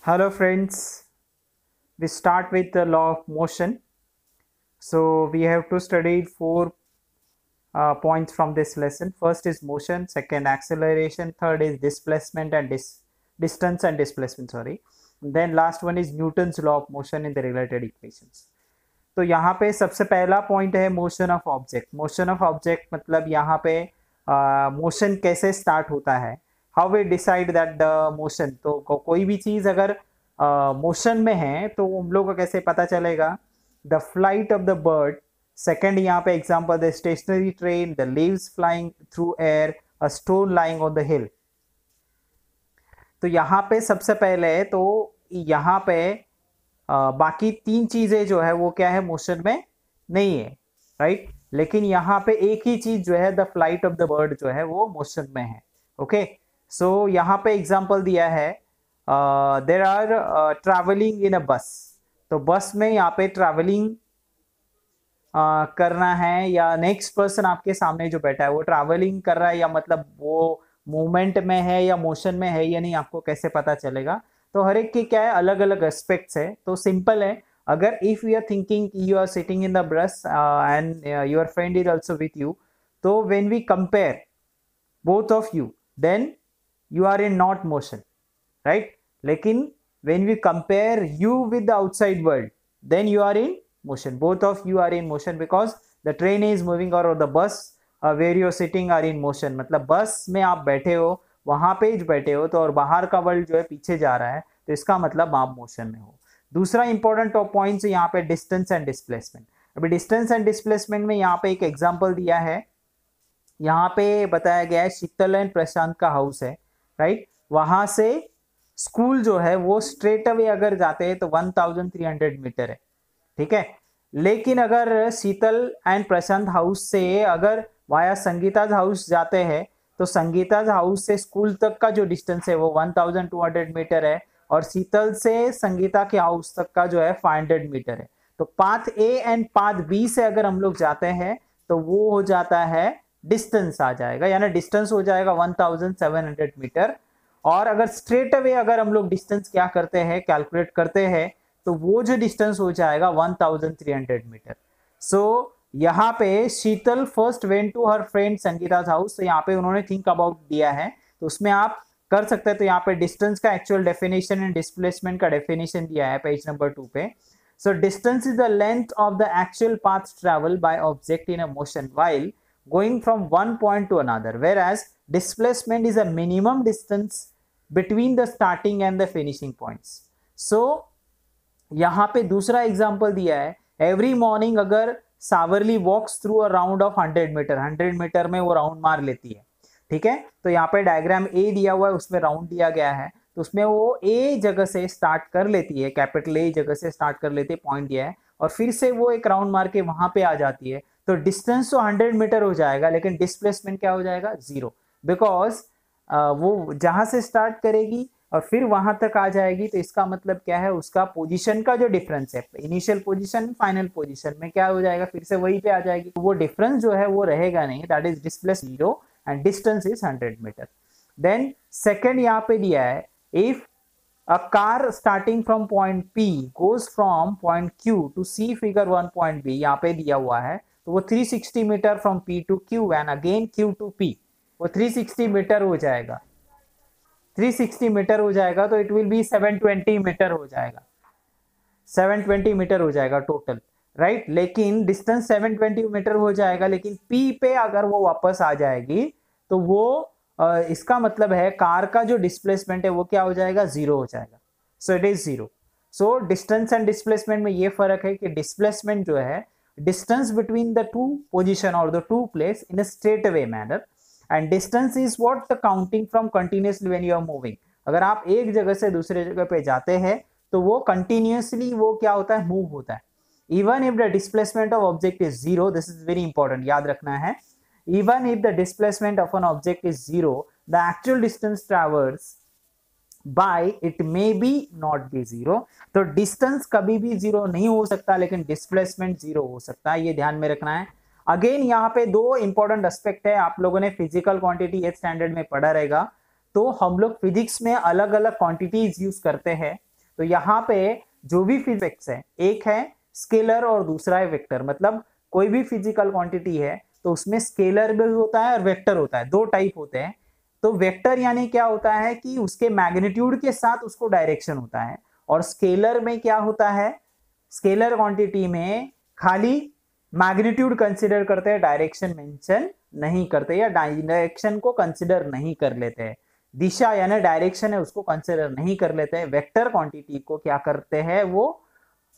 Hello friends, we start with the law of motion. So we have to study four points from this lesson. First is motion, second acceleration, third is displacement and distance and displacement, sorry. Then last one is Newton's law of motion in the related equations. तो यहाँ पे सबसे पहला point है motion of object. Motion of object मतलब यहाँ पे motion कैसे स्टार्ट होता है, how we decide that the motion. तो कोई भी चीज अगर मोशन में है तो हम लोग को कैसे पता चलेगा. The flight of the bird. Second यहाँ पे example the stationary train, the leaves flying through air, a stone lying on the hill. तो यहाँ पे सबसे पहले तो यहाँ पे बाकी तीन चीजें जो है वो क्या है, मोशन में नहीं है, राइट. लेकिन यहाँ पे एक ही चीज जो है the flight of the bird जो है वो मोशन में है. ओके, सो यहाँ पे एग्जांपल दिया है देर आर ट्रैवलिंग इन अ बस. तो बस में यहाँ पे ट्रैवलिंग करना है या नेक्स्ट पर्सन आपके सामने जो बैठा है वो ट्रैवलिंग कर रहा है या मतलब वो मूवमेंट में है या मोशन में है या नहीं, आपको कैसे पता चलेगा. तो हर एक के क्या है, अलग अलग एस्पेक्ट्स है. तो सिंपल है, अगर if you are thinking you are sitting in the bus and your friend is also with you, तो when we compare both of you then you are in not motion, right. लेकिन when we compare you with the outside world then you are in motion. Both of you are in motion because the train is moving और the bus where you are sitting are in motion. मतलब बस में आप बैठे हो, वहां पे बैठे हो तो, और बाहर का वर्ल्ड जो है पीछे जा रहा है, तो इसका मतलब आप मोशन में हो. दूसरा इंपॉर्टेंट पॉइंट यहाँ पे डिस्टेंस एंड डिस्प्लेसमेंट. अभी डिस्टेंस एंड डिस्प्लेसमेंट में यहाँ पे एक एग्जांपल दिया है. यहाँ पे बताया गया है शीतल एंड प्रशांत का हाउस है, राइट. वहां से स्कूल जो है वो स्ट्रेट अवे अगर जाते हैं तो 1300 मीटर है, ठीक है. लेकिन अगर शीतल एंड प्रशांत हाउस से अगर वाया संगीताज हाउस जाते हैं तो संगीताज हाउस से स्कूल तक का जो डिस्टेंस है वो 1200 मीटर है, और शीतल से संगीता के हाउस तक का जो है 500 मीटर है. तो path A and path B से अगर हम लोग जाते हैं तो वो हो जाता है डिस्टेंस आ जाएगा, यानी डिस्टेंस हो जाएगा 1700 मीटर. और अगर स्ट्रेट अवे अगर हम लोग डिस्टेंस क्या करते हैं, कैलकुलेट करते हैं, तो वो जो डिस्टेंस हो जाएगा 1300 मीटर. सो यहाँ पे Sheetal first went to her friend Sangeeta's house. तो यहाँ पे उन्होंने थिंक अबाउट दिया है, तो उसमें आप कर सकते हैं. तो यहाँ पे डिस्टेंस का एक्चुअल डेफिनेशन एंड डिस्प्लेसमेंट का डेफिनेशन दिया है पेज नंबर 2 पे. So distance is the length of the actual path travel by object in a motion while going from one point to another, whereas displacement is a minimum distance between the starting and the finishing points. So यहाँ पे दूसरा example दिया है. Every morning अगर सावरली walks through a round of 100 metre, 100 metre में वो round मार लेती है, ठीक है. तो यहाँ पे डायग्राम ए दिया हुआ है, उसमें राउंड दिया गया है. तो उसमें वो ए जगह से स्टार्ट कर लेती है, कैपिटल ए जगह से स्टार्ट कर लेती है, पॉइंट दिया है, और फिर से वो एक राउंड मार के वहां पे आ जाती है. तो डिस्टेंस तो 100 मीटर हो जाएगा, लेकिन डिस्प्लेसमेंट क्या हो जाएगा, 0. बिकॉज वो जहां से स्टार्ट करेगी और फिर वहां तक आ जाएगी, तो इसका मतलब क्या है, उसका पोजीशन का जो डिफरेंस है, इनिशियल पोजीशन फाइनल पोजीशन में क्या हो जाएगा, फिर से वहीं पे आ जाएगी. वो डिफरेंस जो है वो रहेगा नहीं, that is displace 0 and distance is 100 metre. Then second यहाँ पे दिया है, if a car starting from point P goes from point Q to see figure 1 point B, यहाँ पे दिया हुआ है. तो वो 360 metre from P to Q and again Q to P, वो 360 मीटर हो जाएगा, 360 मीटर हो जाएगा. तो इट विल बी 720 मीटर हो जाएगा, 720 मीटर हो जाएगा टोटल, राइट. लेकिन डिस्टेंस 720 मीटर हो जाएगा, लेकिन P पे अगर वो वापस आ जाएगी तो वो इसका मतलब है कार का जो डिस्प्लेसमेंट है वो क्या हो जाएगा, 0 हो जाएगा. So it is 0. So distance and displacement में ये फर्क है कि डिस्प्लेसमेंट जो है distance between the two position और the two place in a straight away manner, and distance is what the counting from continuously when you are moving. अगर आप एक जगह से दूसरे जगह पे जाते हैं तो वो कंटिन्यूअसली वो क्या होता है, मूव होता है. Even if the displacement of object is 0, this is very important, याद रखना है. Even if the displacement of an object is 0, the actual distance traversed by it may be not be 0. तो distance कभी भी 0 नहीं हो सकता, लेकिन displacement 0 हो सकता है, ये ध्यान में रखना है. अगेन यहाँ पे दो इंपॉर्टेंट एस्पेक्ट है, आप लोगों ने फिजिकल क्वांटिटी 8th स्टैंडर्ड में पढ़ा रहेगा. तो हम लोग फिजिक्स में अलग अलग क्वांटिटीज यूज करते हैं. तो यहाँ पे जो भी फिजिक्स है, एक है स्केलर और दूसरा है वेक्टर। मतलब कोई भी फिजिकल क्वांटिटी है तो उसमें स्केलर भी होता है और वेक्टर होता है, दो टाइप होते हैं। तो वेक्टर यानी क्या होता है कि उसके मैग्नीट्यूड के साथ उसको डायरेक्शन होता है, और स्केलर में क्या होता है, स्केलर क्वांटिटी में खाली मैग्नीट्यूड कंसिडर करते हैं, डायरेक्शन मेंशन नहीं करते या डायरेक्शन को कंसिडर नहीं कर लेते हैं, दिशा यानी डायरेक्शन है उसको कंसिडर नहीं कर लेते हैं। वेक्टर क्वांटिटी को क्या करते हैं, वो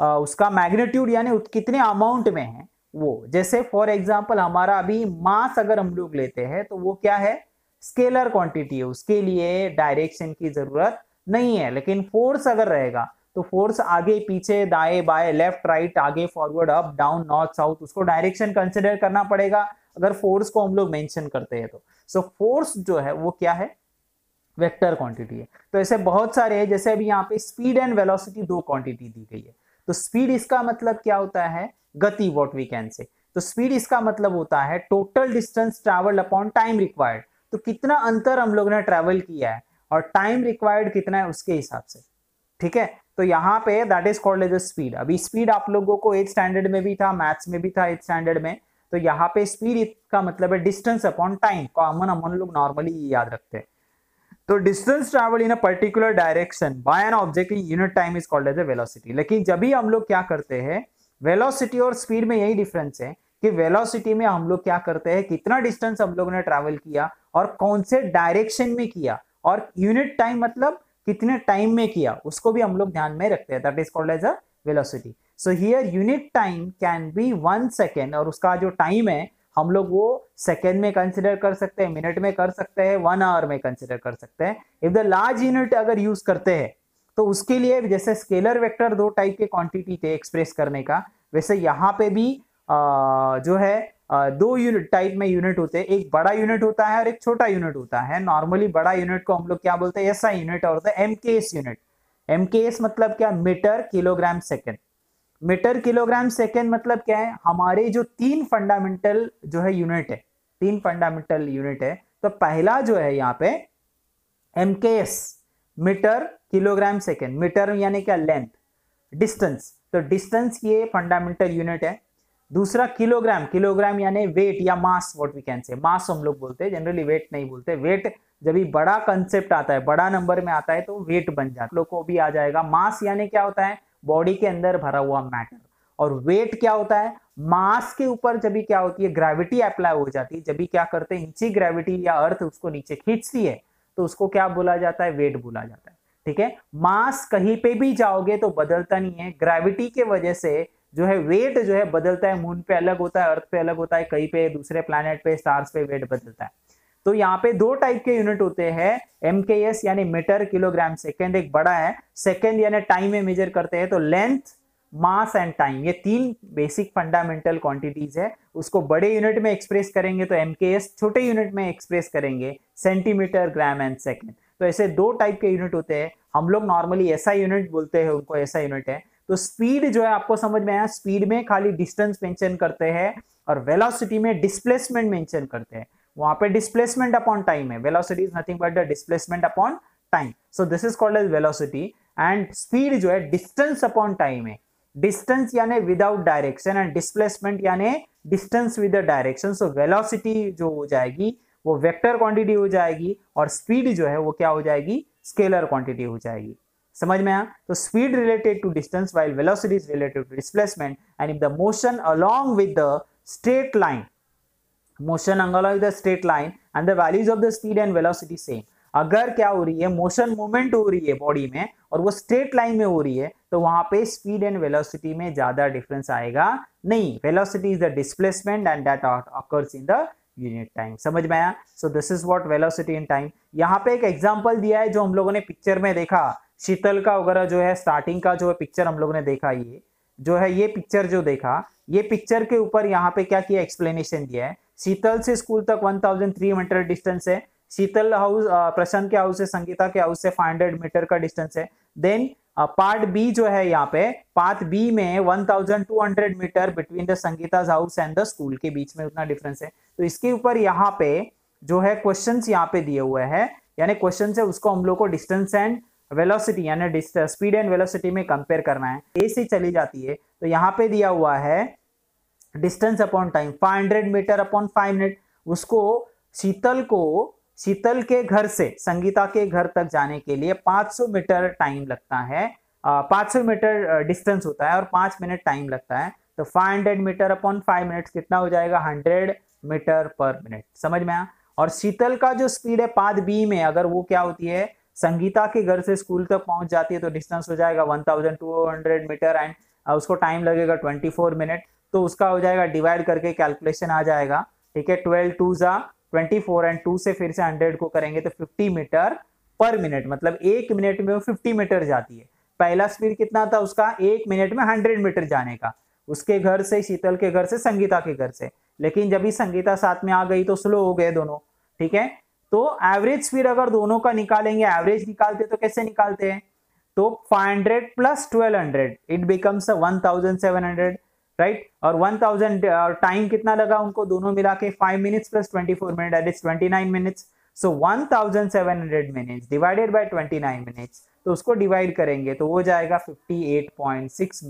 उसका मैग्नीट्यूड यानी कितने अमाउंट में है वो। जैसे फॉर एग्जांपल हमारा अभी मास अगर हम लोग लेते हैं तो वो क्या है, स्केलर क्वांटिटी है, उसके लिए डायरेक्शन की जरूरत नहीं है। लेकिन फोर्स अगर रहेगा तो फोर्स आगे पीछे दाएं बाएं लेफ्ट राइट आगे forward up down north south, उसको डायरेक्शन कंसिडर करना पड़ेगा अगर फोर्स को हम लोग मेंशन करते हैं तो। सो फोर्स जो है वो क्या है, वेक्टर क्वांटिटी है। तो ऐसे बहुत सारे हैं, जैसे अभी यहाँ पे स्पीड एंड वेलोसिटी दो क्वांटिटी दी गई है। तो स्पीड इसका मतलब क्या होता है, गति, व्हाट वी कैन से। तो स्पीड इसका मतलब होता है total distance travelled upon time required, तो कितना अंतर हम लोग ने ट्रैवल किया है और टाइम रिक्वायर्ड कितना है उसके हिसाब से, ठीक है। तो यहाँ पे that is called as speed. अभी स्पीड आप लोगों को 8th स्टैंडर्ड में भी था, मैथ्स में भी था 8th स्टैंडर्ड में। तो यहाँ पे स्पीड का मतलब है डिस्टेंस अपॉन टाइम, कॉमन हम लोग नॉर्मली याद रखते हैं। तो distance travel in a particular direction by an object in unit time is called as a velocity. लेकिन जब भी हम लोग क्या करते हैं, वेलोसिटी और स्पीड में यही डिफरेंस है कि वेलोसिटी में हम लोग क्या करते हैं, कितना डिस्टेंस हम लोगों ने ट्रैवल किया और कौन से डायरेक्शन में किया, और यूनिट टाइम मतलब कितने टाइम में किया उसको भी हम लोग ध्यान में रखते हैं, that is called as a velocity. So here unit time can be 1 second, और उसका जो टाइम है हम लोग वो सेकेंड में कंसिडर कर सकते हैं, मिनट में कर सकते हैं, 1 आवर में कंसिडर कर सकते हैं। इफ द लार्ज यूनिट अगर यूज करते हैं तो उसके लिए जैसे स्केलर वेक्टर दो टाइप के क्वांटिटी थे एक्सप्रेस करने का, वैसे यहाँ पे भी जो है दो यूनिट टाइप में यूनिट होते हैं, एक बड़ा यूनिट होता है और एक छोटा यूनिट होता है। नॉर्मली बड़ा यूनिट को हम लोग क्या बोलते हैं, एसआई यूनिट, और एमकेएस यूनिट। एमकेएस मतलब क्या, metre kilogram second. Metre kilogram second मतलब क्या है, हमारे जो तीन फंडामेंटल जो है यूनिट है, तीन फंडामेंटल यूनिट है। तो पहला जो है यहाँ पे MKS, metre kilogram second. Metre यानी क्या, लेंथ, डिस्टेंस, तो डिस्टेंस ये फंडामेंटल यूनिट है। दूसरा किलोग्राम, किलोग्राम यानी वेट या मास, व्हाट वी कैन से, मास हम लोग बोलते हैं, जनरली वेट नहीं बोलते। वेट जब भी बड़ा कंसेप्ट आता है, बड़ा नंबर में आता है तो वेट बन जाता है, लोग को भी आ जाएगा। मास यानी क्या होता है, बॉडी के अंदर भरा हुआ मैटर। और वेट क्या होता है, मास के ऊपर जब भी क्या होती है, ग्रेविटी अप्लाई हो जाती है, जब भी क्या करते हैं, नीचे ग्रेविटी या अर्थ उसको नीचे खींचती है तो उसको क्या बोला जाता है, वेट बोला जाता है, ठीक है। मास कहीं पे भी जाओगे तो बदलता नहीं है, ग्रेविटी के वजह से जो है वेट जो है बदलता है, मून पे अलग होता है, अर्थ पे अलग होता है, कहीं पे दूसरे प्लैनेट पे स्टार्स पे वेट बदलता है। तो यहाँ पे दो टाइप के यूनिट होते हैं, एमकेएस यानी मीटर किलोग्राम सेकेंड, एक बड़ा है, सेकेंड यानी टाइम में मेजर करते हैं। तो लेंथ, मास एंड टाइम, ये तीन बेसिक फंडामेंटल क्वांटिटीज है। उसको बड़े यूनिट में एक्सप्रेस करेंगे तो एमकेएस, छोटे यूनिट में एक्सप्रेस करेंगे सेंटीमीटर, ग्राम एंड सेकेंड। तो ऐसे दो टाइप के यूनिट होते हैं, हम लोग नॉर्मली ऐसा यूनिट बोलते हैं उनको, ऐसा यूनिट है। तो स्पीड जो है आपको समझ में आया, स्पीड में खाली डिस्टेंस मेंशन करते हैं और वेलोसिटी में डिस्प्लेसमेंट मेंशन करते हैं। वहां पे डिस्प्लेसमेंट अपॉन टाइम है, velocity is nothing but the displacement upon time. So this is called as velocity. And speed जो है डिस्टेंस अपॉन टाइम है, डिस्टेंस यानी विदाउट डायरेक्शन एंड डिस्प्लेसमेंट यानी distance with the direction. So velocity जो हो जाएगी वो वेक्टर क्वांटिटी हो जाएगी और स्पीड जो है वो क्या हो जाएगी, स्केलर क्वांटिटी हो जाएगी। समझ में आया? तो speed related to distance while velocity is related to displacement, and if the motion along with the straight line, motion along with the straight line and the values of the speed and velocity same, अगर क्या हो रही है, motion movement हो रही है body में और वो स्ट्रेट लाइन में हो रही है तो वहां पे स्पीड एंड वेलोसिटी में ज्यादा डिफरेंस आएगा नहीं। Velocity is the displacement and that occurs in the unit time. समझ में आया? सो this is what velocity in time. यहाँ पे एक एग्जांपल दिया है जो हम लोगों ने पिक्चर में देखा, शीतल का वगैरह जो है स्टार्टिंग का जो है पिक्चर हम लोगों ने देखा, ये जो है ये पिक्चर जो देखा, ये पिक्चर के ऊपर यहाँ पे क्या किया, एक्सप्लेनेशन दिया है। शीतल से स्कूल तक 1300 मीटर डिस्टेंस है, शीतल हाउस प्रशांत के हाउस से संगीता के हाउस से 500 मीटर का डिस्टेंस है। देन पार्ट बी जो है यहाँ पे, पार्ट बी में 1200 metre between the Sangeeta house and the school के बीच में उतना डिफरेंस है। तो इसके ऊपर यहाँ पे जो है क्वेश्चंस यहाँ पे दिए हुए हैं, यानी क्वेश्चन है उसको हम लोग को डिस्टेंस एंड वेलोसिटी यानी स्पीड एंड वेलोसिटी में कंपेयर करना है, ए से चली जाती है तो यहाँ पे दिया हुआ है distance upon time 500 metre upon 5 minute. उसको शीतल के घर से संगीता के घर तक जाने के लिए 500 मीटर टाइम लगता है, 500 मीटर डिस्टेंस होता है और 5 मिनट टाइम लगता है। तो 500 मीटर अपॉन 5 मिनट कितना हो जाएगा 100 मीटर पर मिनट। समझ में आया। और शीतल का जो स्पीड है पाथ बी में, अगर वो क्या होती है संगीता के घर से स्कूल तक पहुंच जाती है तो डिस्टेंस हो जाएगा 1200 मीटर एंड उसको टाइम लगेगा 24 मिनट। तो उसका हो जाएगा डिवाइड करके कैलकुलेशन आ जाएगा, ठीक है। 12 2 जा 24 एंड 2 से फिर से 100 को करेंगे तो 50 मीटर पर मिनट, मतलब 1 मिनट में वो 50 मीटर जाती है। पहला स्पीड कितना था उसका 1 मिनट में 100 मीटर जाने का, उसके घर से शीतल के घर से संगीता के घर से। लेकिन जब भी संगीता साथ में आ गई तो स्लो हो गए दोनों, ठीक है। तो एवरेज स्पीड अगर दोनों का निकालेंगे, एवरेज निकालते तो कैसे निकालते हैं, तो 500 प्लस 1200 इट बिकम्स 1700, राइट। और 1000 टाइम कितना लगा उनको दोनों मिला के 5 minutes plus 24 minute that is 29 minutes. So 1700 minutes divided by 29 minutes, तो उसको डिवाइड करेंगे तो वो जाएगा 58.6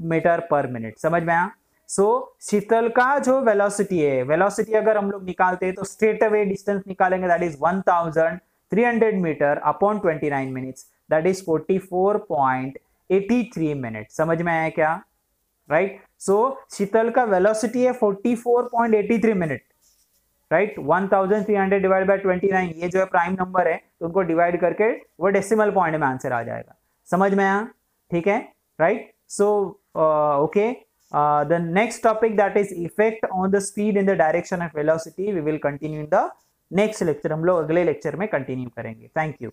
मीटर पर मिनट। समझ में आया। सो शीतल का जो वेलोसिटी है, वेलोसिटी अगर हम लोग निकालते हैं तो स्ट्रेट अवे डिस्टेंस निकालेंगे that is 1300 metre upon 29 minutes that is 44.83 minute. समझ में आया क्या, राइट। सो शीतल का वेलोसिटी है 44.83 मिनट, राइट। 1300 डिवाइड बाय 29, ये जो है प्राइम नंबर है तो उनको डिवाइड करके वो डेसिमल पॉइंट में आंसर आ जाएगा। समझ में आया, ठीक है, right. So okay, the next topic that is effect on the speed in the direction of velocity we will continue in the next lecture। हम लोग अगले लेक्चर में कंटिन्यू करेंगे। Thank you.